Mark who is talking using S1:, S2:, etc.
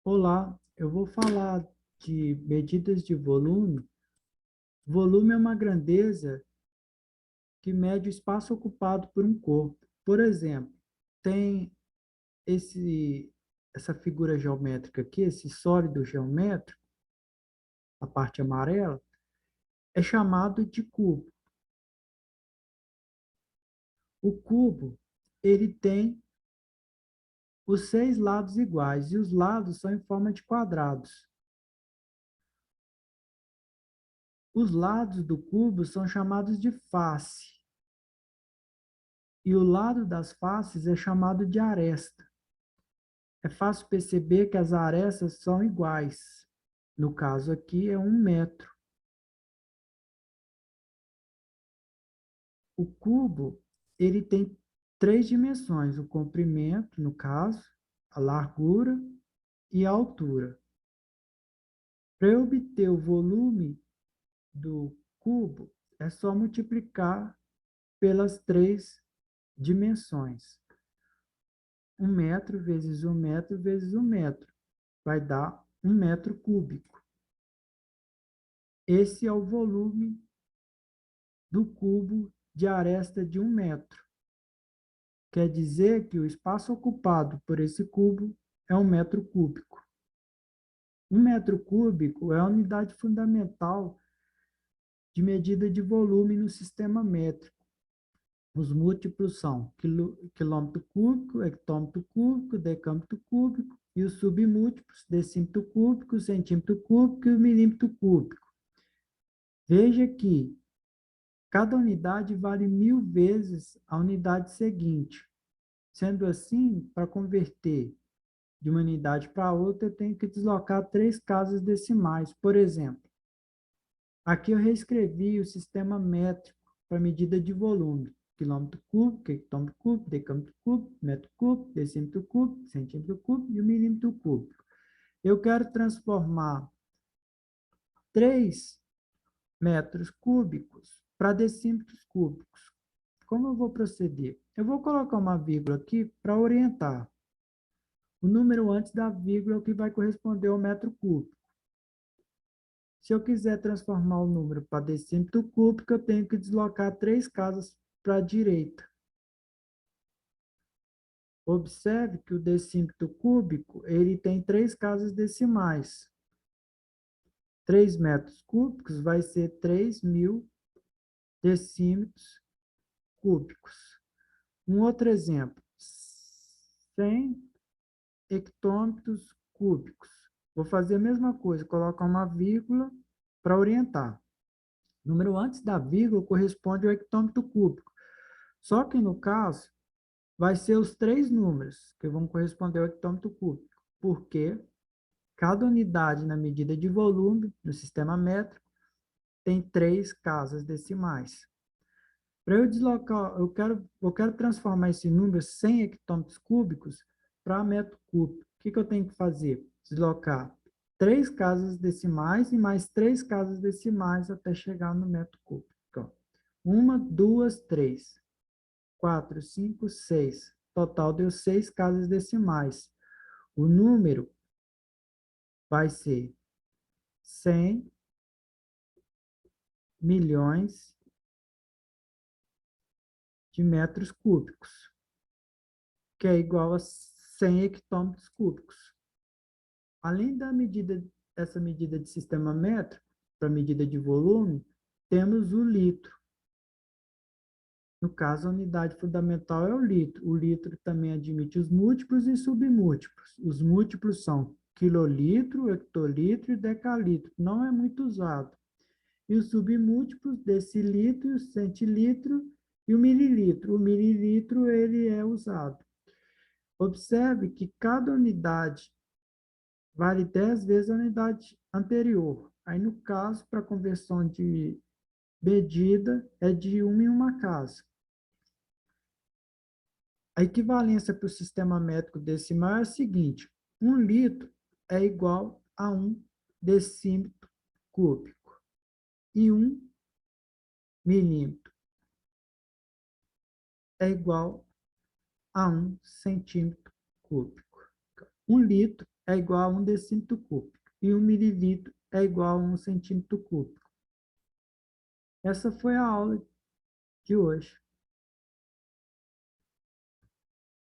S1: Olá, eu vou falar de medidas de volume. Volume é uma grandeza que mede o espaço ocupado por um corpo. Por exemplo, tem essa figura geométrica aqui, esse sólido geométrico, a parte amarela, é chamado de cubo. O cubo, ele tem os 6 lados iguais e os lados são em forma de quadrados. Os lados do cubo são chamados de face. E o lado das faces é chamado de aresta. É fácil perceber que as arestas são iguais. No caso aqui é 1 metro. O cubo, ele tem 3 dimensões, o comprimento, no caso, a largura e a altura. Para eu obter o volume do cubo, é só multiplicar pelas 3 dimensões. 1 metro vezes 1 metro vezes 1 metro. Vai dar 1 metro cúbico. Esse é o volume do cubo de aresta de 1 metro. Quer dizer que o espaço ocupado por esse cubo é 1 metro cúbico. 1 metro cúbico é a unidade fundamental de medida de volume no sistema métrico. Os múltiplos são quilômetro cúbico, hectômetro cúbico, decâmetro cúbico, e os submúltiplos, decímetro cúbico, centímetro cúbico e milímetro cúbico. Veja que cada unidade vale 1000 vezes a unidade seguinte. Sendo assim, para converter de uma unidade para outra, eu tenho que deslocar 3 casas decimais. Por exemplo, aqui eu reescrevi o sistema métrico para medida de volume. Quilômetro cúbico, hectômetro cúbico, decâmetro cúbico, metro cúbico, decímetro cúbico, centímetro cúbico e o milímetro cúbico. Eu quero transformar 3 metros cúbicos para decímetros cúbicos. Como eu vou proceder? Eu vou colocar uma vírgula aqui para orientar. O número antes da vírgula é o que vai corresponder ao metro cúbico. Se eu quiser transformar o número para decímetro cúbico, eu tenho que deslocar 3 casas para a direita. Observe que o decímetro cúbico ele tem 3 casas decimais. 3 metros cúbicos vai ser 3.000 decímetros cúbicos. Um outro exemplo, 100 hectômetros cúbicos. Vou fazer a mesma coisa, colocar uma vírgula para orientar. O número antes da vírgula corresponde ao hectômetro cúbico. Só que, no caso, vai ser os 3 números que vão corresponder ao hectômetro cúbico, porque cada unidade na medida de volume, no sistema métrico, tem 3 casas decimais. Para eu deslocar, eu quero transformar esse número 100 hectômetros cúbicos para metro cúbico. O que eu tenho que fazer? Deslocar 3 casas decimais e mais 3 casas decimais até chegar no metro cúbico. Então, 1, 2, 3, 4, 5, 6. Total deu 6 casas decimais. O número vai ser 100 milhões de metros cúbicos, que é igual a 100 hectômetros cúbicos. Além dessa medida de sistema métrico, para medida de volume, temos o litro. No caso, a unidade fundamental é o litro. O litro também admite os múltiplos e submúltiplos. Os múltiplos são quilolitro, hectolitro e decalitro. Não é muito usado. E os submúltiplos, decilitro, centilitro e o mililitro. O mililitro ele é usado. Observe que cada unidade vale 10 vezes a unidade anterior. Aí, no caso, para conversão de medida, é de 1 em 1 casa. A equivalência para o sistema métrico decimal é a seguinte: 1 litro é igual a 1 decímetro cúbico. E 1 milímetro é igual a 1 centímetro cúbico. 1 litro é igual a 1 decímetro cúbico e 1 mililitro é igual a 1 centímetro cúbico. Essa foi a aula de hoje.